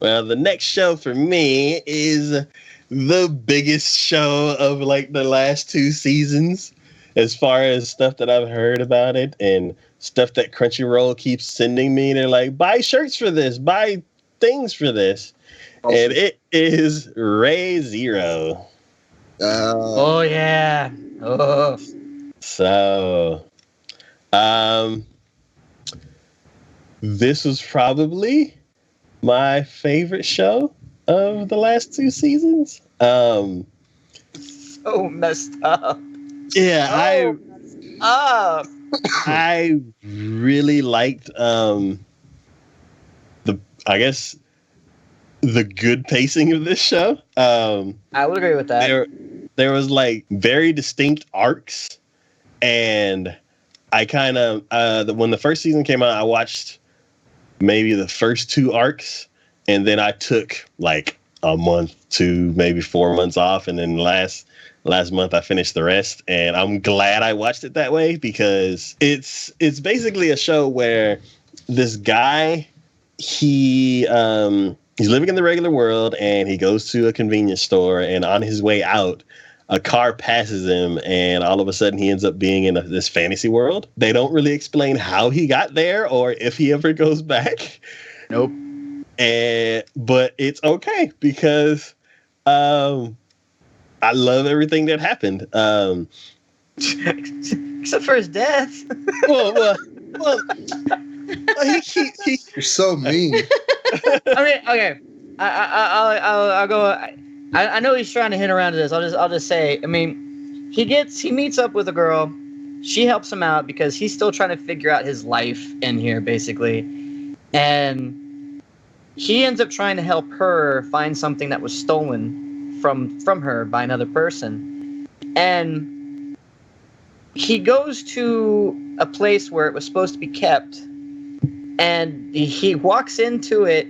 Well, the next show for me is the biggest show of like the last 2 seasons, as far as stuff that I've heard about it and stuff that Crunchyroll keeps sending me. They're like, buy shirts for this, buy things for this. Awesome. And it is Ray Zero. Oh yeah. Oh. So, this was probably my favorite show of the last 2 seasons. So messed up. Yeah, I really liked the good pacing of this show. I would agree with that. There was like very distinct arcs, and I kind of when the first season came out, I watched maybe the first 2 arcs, and then I took like a month to maybe 4 months off, and then last month I finished the rest. And I'm glad I watched it that way, because it's basically a show where this guy, he's living in the regular world, and he goes to a convenience store, and on his way out, a car passes him, and all of a sudden he ends up being in this fantasy world. They don't really explain how he got there or if he ever goes back. Nope. But it's okay, because I love everything that happened. Except for his death. well, You're so mean. I mean, okay. I'll go. I know he's trying to hint around to this. I'll just say. I mean, he meets up with a girl. She helps him out because he's still trying to figure out his life in here, basically, and he ends up trying to help her find something that was stolen from her by another person, and he goes to a place where it was supposed to be kept, and he walks into it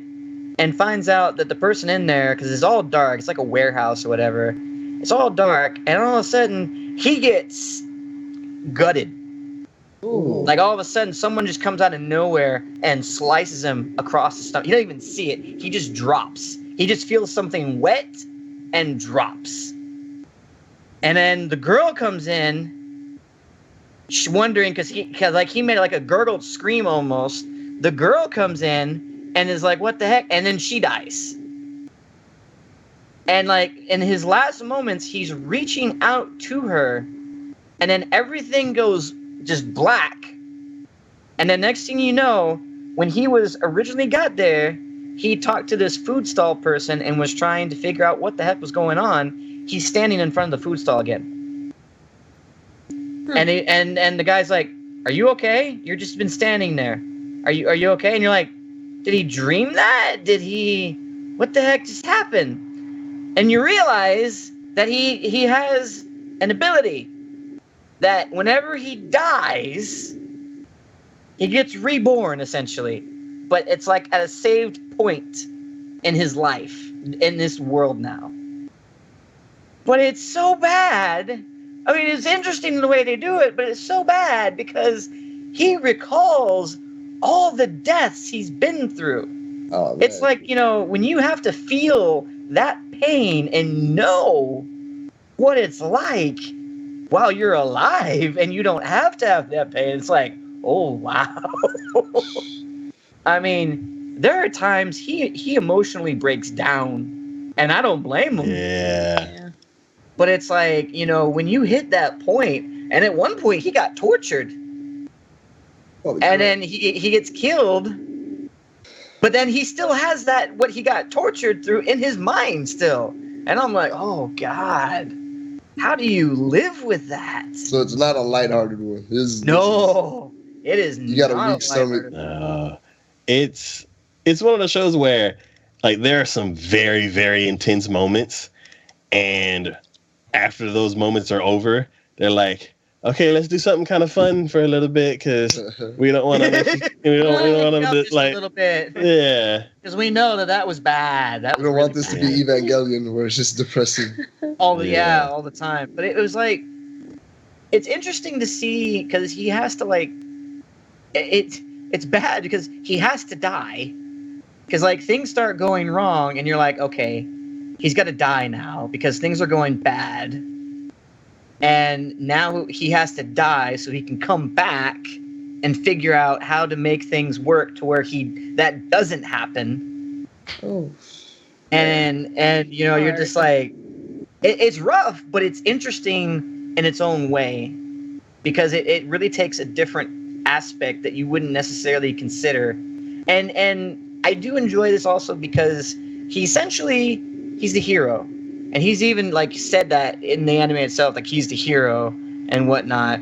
and finds out that the person in there, because it's all dark, it's like a warehouse or whatever, it's all dark, and all of a sudden he gets gutted. Ooh. Like all of a sudden someone just comes out of nowhere and slices him across the stomach. He doesn't even see it, he just drops. He just feels something wet and drops. And then the girl comes in, she's wondering, because he made like a gurgled scream almost. The girl comes in and is like, what the heck? And then she dies. And like in his last moments, he's reaching out to her, and then everything goes just black. And then next thing you know, when he was originally got there, he talked to this food stall person and was trying to figure out what the heck was going on. He's standing in front of the food stall again. And the guy's like, are you okay? You've just been standing there. Are you okay? And you're like, did he dream that? What the heck just happened? And you realize that he has an ability that whenever he dies, he gets reborn, essentially. But it's like at a saved point in his life, in this world now. But it's so bad. I mean, it's interesting the way they do it, but it's so bad because he recalls all the deaths he's been through. Oh, it's like, when you have to feel that pain and know what it's like while you're alive and you don't have to have that pain, it's like, oh, wow. I mean, there are times he emotionally breaks down, and I don't blame him. Yeah. But it's like, when you hit that point, and at one point he got tortured. And then he gets killed, but then he still has that, what he got tortured through, in his mind still. And I'm like, oh, God, how do you live with that? So it's not a lighthearted one. It is you got a weak stomach. It's one of the shows where, like, there are some very, very intense moments, and after those moments are over, they're like, okay, let's do something kind of fun for a little bit, because we don't want to. We don't want to like a little bit. Yeah, because we know that was bad. We don't want this to be Evangelion, where it's just depressing. all the time. But it was like, it's interesting to see, because he has to, like, it's bad because he has to die, Because like things start going wrong, and you're like, okay, he's got to die now because things are going bad, and now he has to die so he can come back and figure out how to make things work to where that doesn't happen. Oh. And you know, you're just like, it's rough, but it's interesting in its own way because it really takes a different aspect that you wouldn't necessarily consider. And I do enjoy this also because he's the hero. And he's even like said that in the anime itself, like he's the hero and whatnot.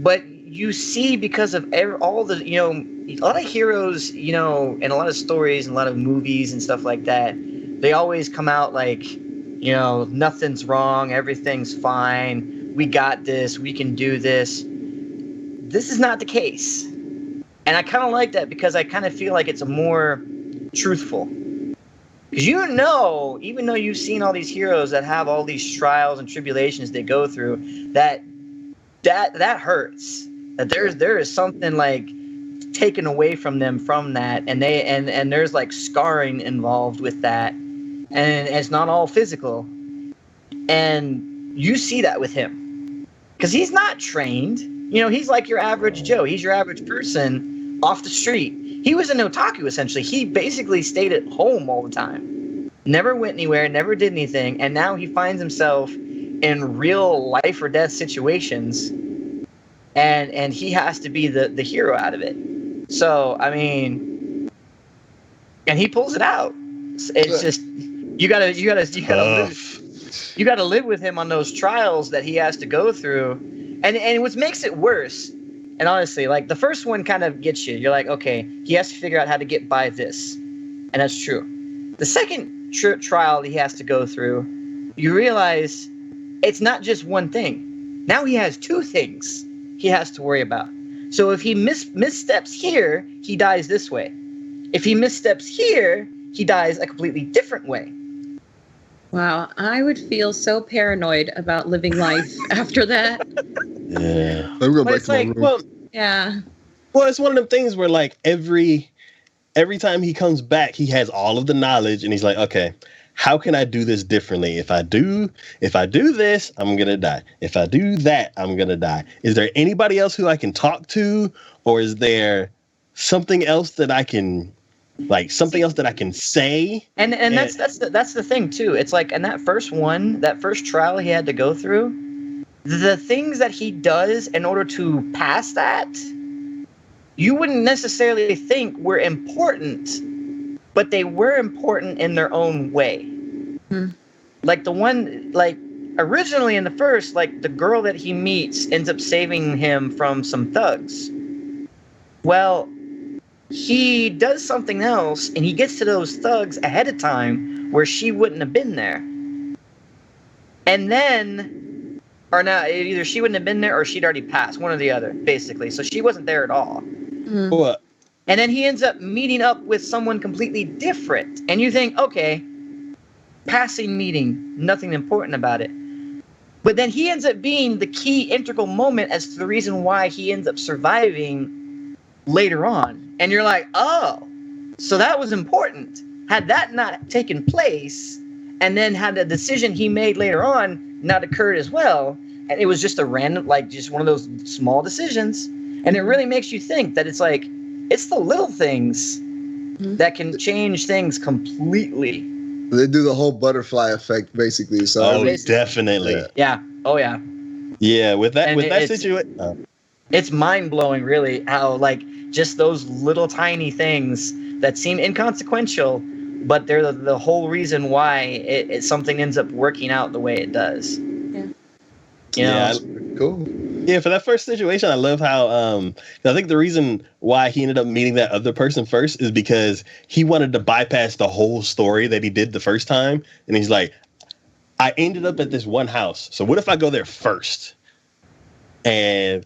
But you see, because of all the, you know, a lot of heroes, you know, and a lot of stories and a lot of movies and stuff like that, they always come out like, you know, nothing's wrong, everything's fine, we got this, we can do this. This is not the case. And I kind of like that because I kind of feel like it's a more truthful. Because you know, even though you've seen all these heroes that have all these trials and tribulations they go through, that hurts. That there is something like taken away from them from that, and there's like scarring involved with that, and it's not all physical. And you see that with him because he's not trained. You know, he's like your average Joe. He's your average person off the street. He was an otaku, essentially. He basically stayed at home all the time. Never went anywhere, never did anything. And now he finds himself in real life or death situations. And he has to be the hero out of it. So, I mean, and he pulls it out. It's just, you gotta live with him on those trials that he has to go through. And what makes it worse, and honestly, like the first one kind of gets you. You're like, okay, he has to figure out how to get by this. And that's true. The second trial he has to go through, you realize it's not just one thing. Now he has two things he has to worry about. So if he missteps here, he dies this way. If he missteps here, he dies a completely different way. Wow, I would feel so paranoid about living life after that. Yeah. Let me go But back it's to my like, room. well, Yeah. well, it's one of them things where like every time he comes back, he has all of the knowledge, and he's like, okay, how can I do this differently? If I do this, I'm gonna die. If I do that, I'm gonna die. Is there anybody else who I can talk to, or is there something else that I can, like something else that I can say? And that's the thing too. It's like in that first trial he had to go through, the things that he does in order to pass that, you wouldn't necessarily think were important, but they were important in their own way. Like the one, like originally in the first, like the girl that he meets ends up saving him from some thugs. Well, he does something else, and he gets to those thugs ahead of time where she wouldn't have been there. And then, or not, either she wouldn't have been there or she'd already passed, one or the other, basically. So she wasn't there at all. What? And then he ends up meeting up with someone completely different. And you think, okay, passing meeting, nothing important about it. But then he ends up being the key integral moment as to the reason why he ends up surviving later on. And you're like, oh, so that was important. Had that not taken place, and then had the decision he made later on not occurred as well, and it was just a random, like just one of those small decisions, and it really makes you think that it's like, it's the little things that can change things completely. They do the whole butterfly effect, basically. So definitely. Yeah. Oh, yeah. Yeah, with that And situation. It's mind-blowing, really, how, like, just those little tiny things that seem inconsequential, but they're the whole reason why something ends up working out the way it does. Yeah. You know? Cool. Yeah, for that first situation, I love how I think the reason why he ended up meeting that other person first is because he wanted to bypass the whole story that he did the first time. And he's like, I ended up at this one house. So what if I go there first? And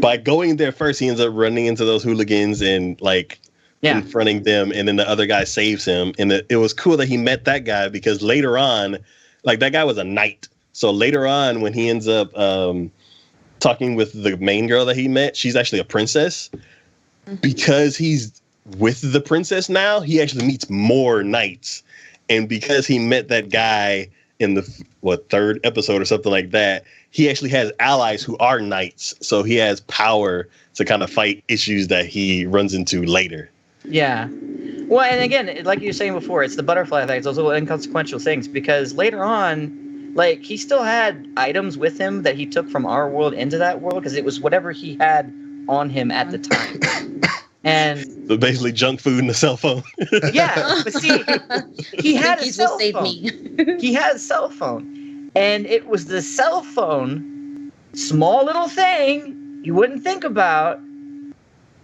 by going there first, he ends up running into those hooligans and like confronting them. And then the other guy saves him. And it was cool that he met that guy because later on, like that guy was a knight. So later on, when he ends up talking with the main girl that he met, she's actually a princess because he's with the princess now, he actually meets more knights. And because he met that guy in the third episode or something like that, he actually has allies who are knights. So he has power to kind of fight issues that he runs into later. Yeah. Well, and again, like you were saying before, it's the butterfly effect. It's those little inconsequential things, because later on, like, he still had items with him that he took from our world into that world, because it was whatever he had on him at the time. And so basically junk food and a cell phone. yeah, but see, he had a cell phone. He had a cell phone, and it was the cell phone, small little thing you wouldn't think about,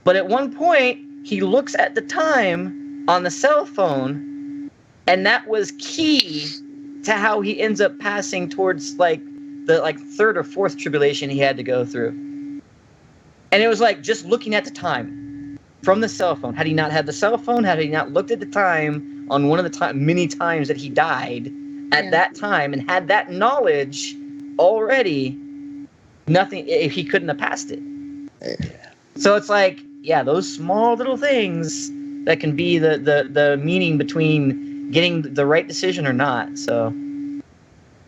but at one point he looks at the time on the cell phone, and that was key to how he ends up passing towards the third or fourth tribulation he had to go through. And it was like just looking at the time from the cell phone. Had he not had the cell phone, had he not looked at the time on one of the many times that he died at that time and had that knowledge already, nothing, if he couldn't have passed it. So it's like, yeah, those small little things that can be the meaning between getting the right decision or not. So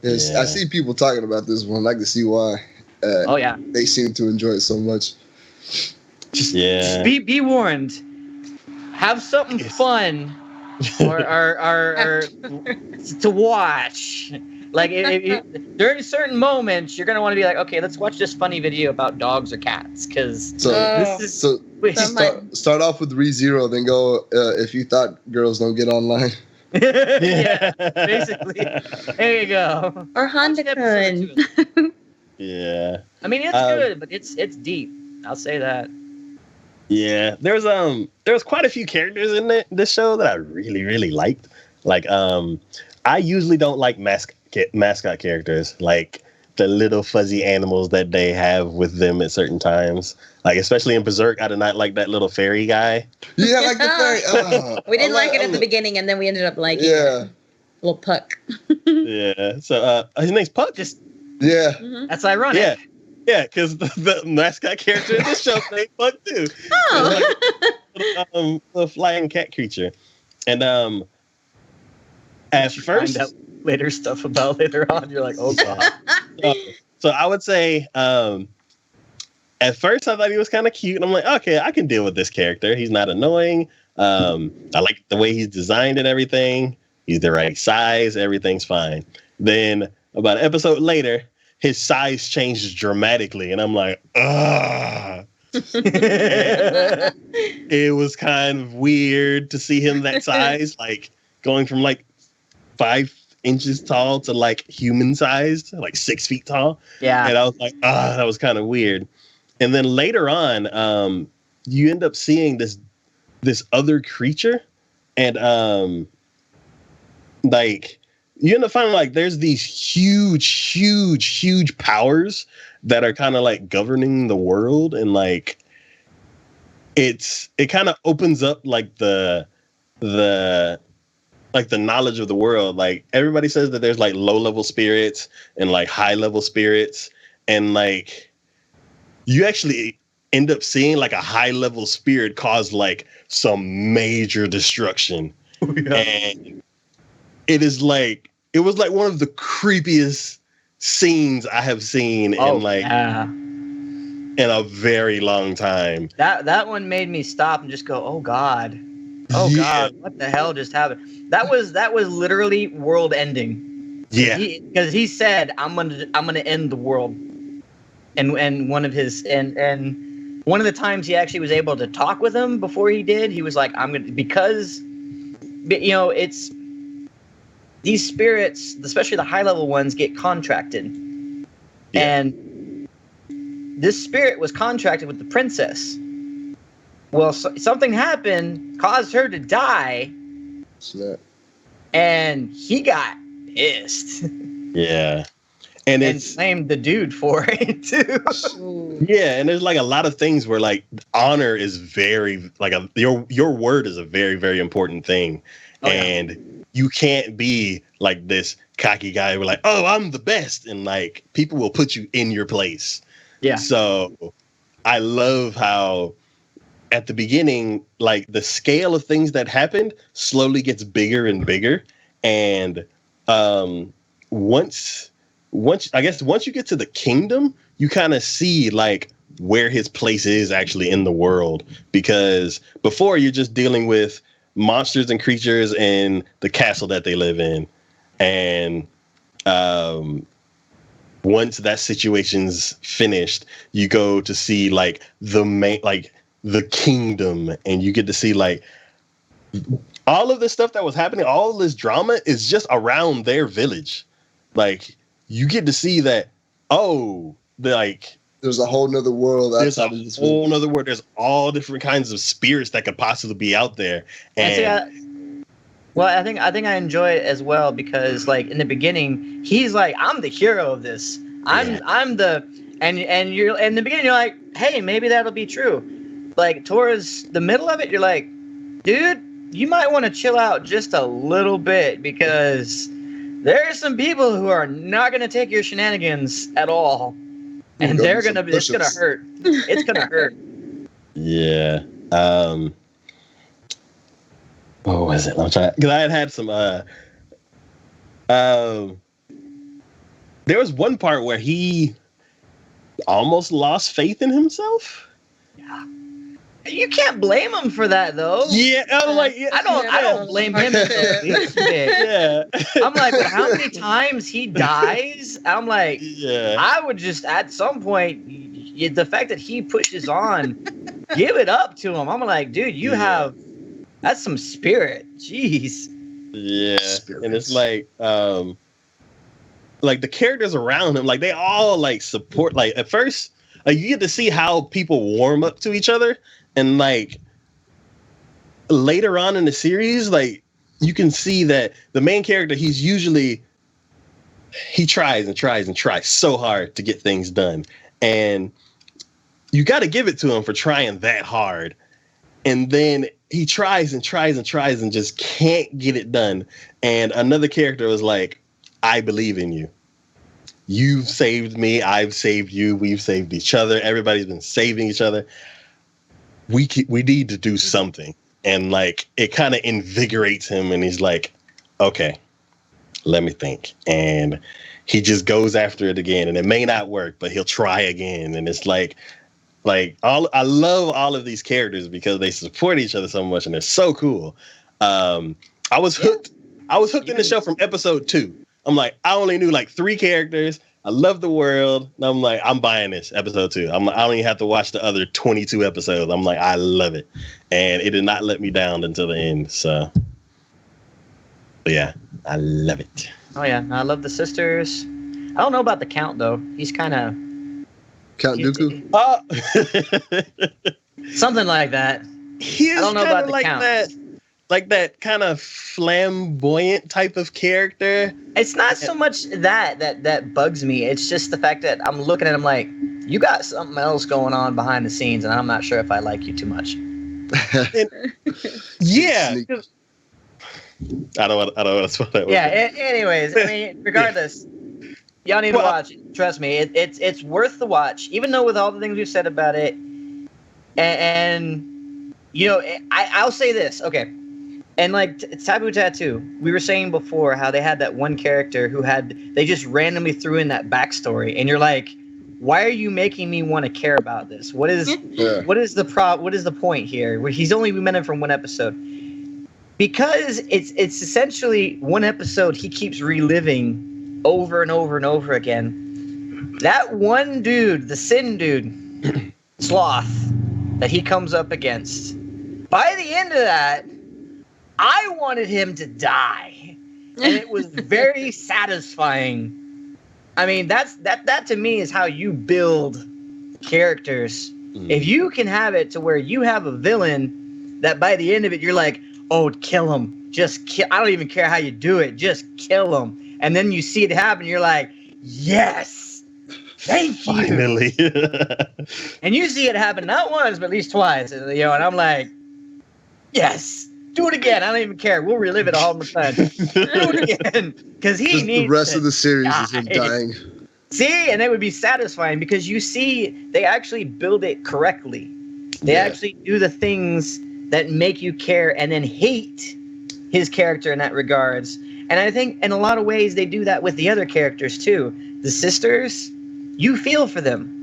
yes, I see people talking about this one. I can see why. They seem to enjoy it so much. Just be warned. Have something fun or to watch. Like during certain moments, you're gonna want to be like, okay, let's watch this funny video about dogs or cats, because start off with ReZero, then go if you thought girls don't get online. Yeah, basically. There you go. Or Honda-kun. Yeah. I mean, it's good, but it's deep. I'll say that. Yeah, there was quite a few characters in this show that I really, really liked. Like, I usually don't like mascot characters, like the little fuzzy animals that they have with them at certain times. Like, especially in Berserk, I did not like that little fairy guy. Yeah, like the fairy. We didn't like it at the beginning, and then we ended up liking it. Little Puck. Yeah, so his name's Puck. Yeah. Mm-hmm. That's ironic. Yeah, because the mascot character in this show named Puck too. Oh. The flying cat creature. And at first, find out later stuff about later on, you're like, oh god. So I would say, at first I thought he was kind of cute, and I'm like, okay, I can deal with this character. He's not annoying. I like the way he's designed and everything. He's the right size. Everything's fine. Then about an episode later, his size changes dramatically, and I'm like, ugh. It was kind of weird to see him that size, like going from like 5 inches tall to like human sized, like 6 feet tall. Yeah. And I was like, that was kind of weird. And then later on, you end up seeing this other creature, and like you end up finding like there's these huge powers that are kind of like governing the world, and like it kind of opens up like the knowledge of the world. Like everybody says that there's like low level spirits and like high level spirits, and like you actually end up seeing like a high level spirit cause like some major destruction. And it was like one of the creepiest scenes I have seen in a very long time. That one made me stop and just go, oh god. Oh god, what the hell just happened? That was literally world ending. Yeah. Because he said, I'm gonna end the world. And one of his and one of the times he actually was able to talk with him before he did, he was like, because it's these spirits, especially the high level ones, get contracted. Yeah. And this spirit was contracted with the princess. Well, something happened, caused her to die. Snap. And he got pissed. Yeah. And it's blamed the dude for it too. Yeah, and there's like a lot of things where like honor is very like your word is a very, very important thing. Oh, and you can't be like this cocky guy who like, oh, I'm the best, and like people will put you in your place. Yeah. So I love how at the beginning, like the scale of things that happened slowly gets bigger and bigger. And once you get to the kingdom, you kind of see like where his place is actually in the world, because before you're just dealing with monsters and creatures in the castle that they live in. And once that situation's finished, you go to see like the kingdom, and you get to see like all of this stuff that was happening. All of this drama is just around their village. Like, you get to see that, there's a whole nother world outside of this whole nother world. There's all different kinds of spirits that could possibly be out there. And I think I enjoy it as well, because like in the beginning, he's like, I'm the hero of this. I'm the and you're in the beginning, you're like, hey, maybe that'll be true. Like towards the middle of it, you're like, dude, you might want to chill out just a little bit, because there are some people who are not going to take your shenanigans at all. And they're gonna be. It's gonna hurt. It's gonna hurt. Yeah. What was it? I'm trying, because I had some. There was one part where he almost lost faith in himself. Yeah. You can't blame him for that, though. Yeah, I'm like, I don't blame him. Yeah. I'm like, well, how many times he dies? I'm like, yeah. I would just at some point, the fact that he pushes on, give it up to him. I'm like, dude, that's some spirit. Jeez. Yeah, spirits. And it's like the characters around him, like they all like support. Like at first, like you get to see how people warm up to each other. And like later on in the series, like you can see that the main character, he tries and tries and tries so hard to get things done. And you got to give it to him for trying that hard. And then he tries and tries and tries and just can't get it done. And another character was like, I believe in you. You've saved me. I've saved you. We've saved each other. Everybody's been saving each other. We need to do something. And like it kind of invigorates him, and he's like, okay, let me think. And he just goes after it again, and it may not work, but he'll try again. And it's I love all of these characters because they support each other so much, and they're so cool. I was hooked. I was hooked in the show from episode 2. I'm like, I only knew like 3 characters. I love the world. And I'm like, I'm buying this episode 2. I don't even have to watch the other 22 episodes. I'm like, I love it. And it did not let me down until the end. So, but yeah, I love it. Oh, yeah. I love the sisters. I don't know about the Count, though. He's kind of... Count Dooku? Something like that. I don't know about the like Count. Like that kind of flamboyant type of character. It's not so much that bugs me. It's just the fact that I'm looking at him like, you got something else going on behind the scenes, and I'm not sure if I like you too much. Yeah. I don't want to spoil that. Yeah. Anyways, I mean, regardless, y'all need to watch it. Trust me, it's worth the watch, even though with all the things we've said about it. And you know, I'll say this, okay. And like Taboo Tattoo, we were saying before how they had that one character they just randomly threw in that backstory, and you're like, why are you making me want to care about this? What is the point here? He's only met him from one episode, because it's essentially one episode he keeps reliving over and over and over again. That one dude, the Sin dude, Sloth, that he comes up against. By the end of that, I wanted him to die, and it was very satisfying. I mean, that to me is how you build characters. If you can have it to where you have a villain that by the end of it you're like, oh, kill him, just kill. I don't even care how you do it, just kill him. And then you see it happen, you're like, yes, thank you. Finally. And you see it happen not once but at least twice, and I'm like, yes. Do it again. I don't even care. We'll relive it all the time. Do it again, because he needs the rest of the series is him dying. See, and it would be satisfying because you see they actually build it correctly. They actually do the things that make you care and then hate his character in that regards. And I think in a lot of ways they do that with the other characters too. The sisters, you feel for them.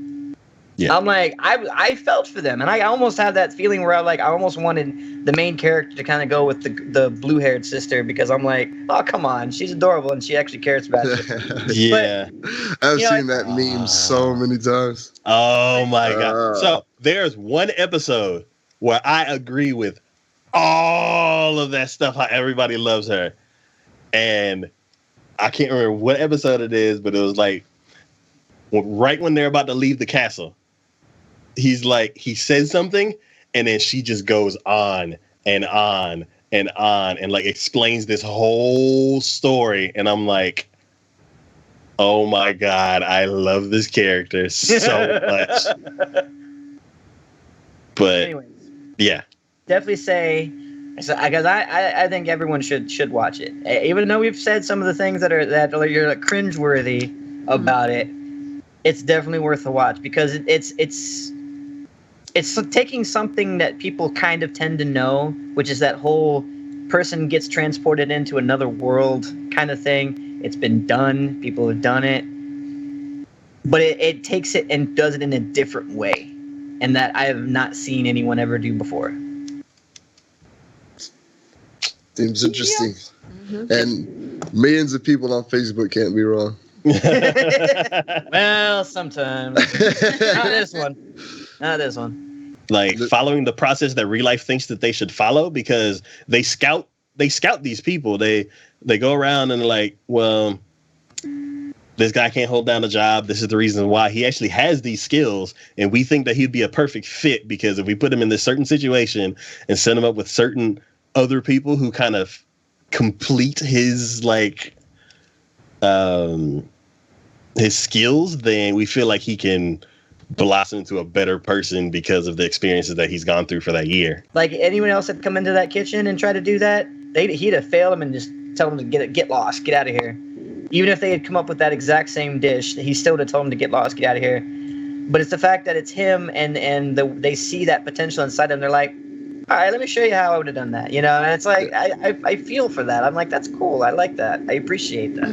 Yeah. I'm like, I felt for them, and I almost had that feeling where I almost wanted the main character to kind of go with the blue-haired sister, because I'm like, oh, come on, she's adorable and she actually cares about you. Yeah. I've seen that meme so many times. Oh my God. So there's one episode where I agree with all of that stuff, how everybody loves her. And I can't remember what episode it is, but it was like right when they're about to leave the castle. He says something, and then she just goes on and on and on and like explains this whole story. And I'm like, oh my God, I love this character so much. But anyways, yeah, definitely say, because I think everyone should watch it, even though we've said some of the things that are you're like cringeworthy about it. It's definitely worth a watch, because it's taking something that people kind of tend to know, which is that whole person gets transported into another world kind of thing. It's been done. People have done it. But it takes it and does it in a different way, and that I have not seen anyone ever do before. Seems interesting. Yeah. Mm-hmm. And millions of people on Facebook can't be wrong. Well, sometimes. Not this one. Like following the process that real life thinks that they should follow, because they scout these people. They go around and they're like, well, this guy can't hold down a job. This is the reason why. He actually has these skills, and we think that he'd be a perfect fit, because if we put him in this certain situation and set him up with certain other people who kind of complete his his skills, then we feel like he can blossom into a better person because of the experiences that he's gone through for that year. Like anyone else that come into that kitchen and try to do that, he'd have failed him and just tell them to get lost, get out of here. Even if they had come up with that exact same dish, he still would have told them to get lost, get out of here. But it's the fact that it's him, and they see that potential inside him. They're like, all right, let me show you how I would have done that. And it's like, I feel for that. I'm like, that's cool. I like that. I appreciate that.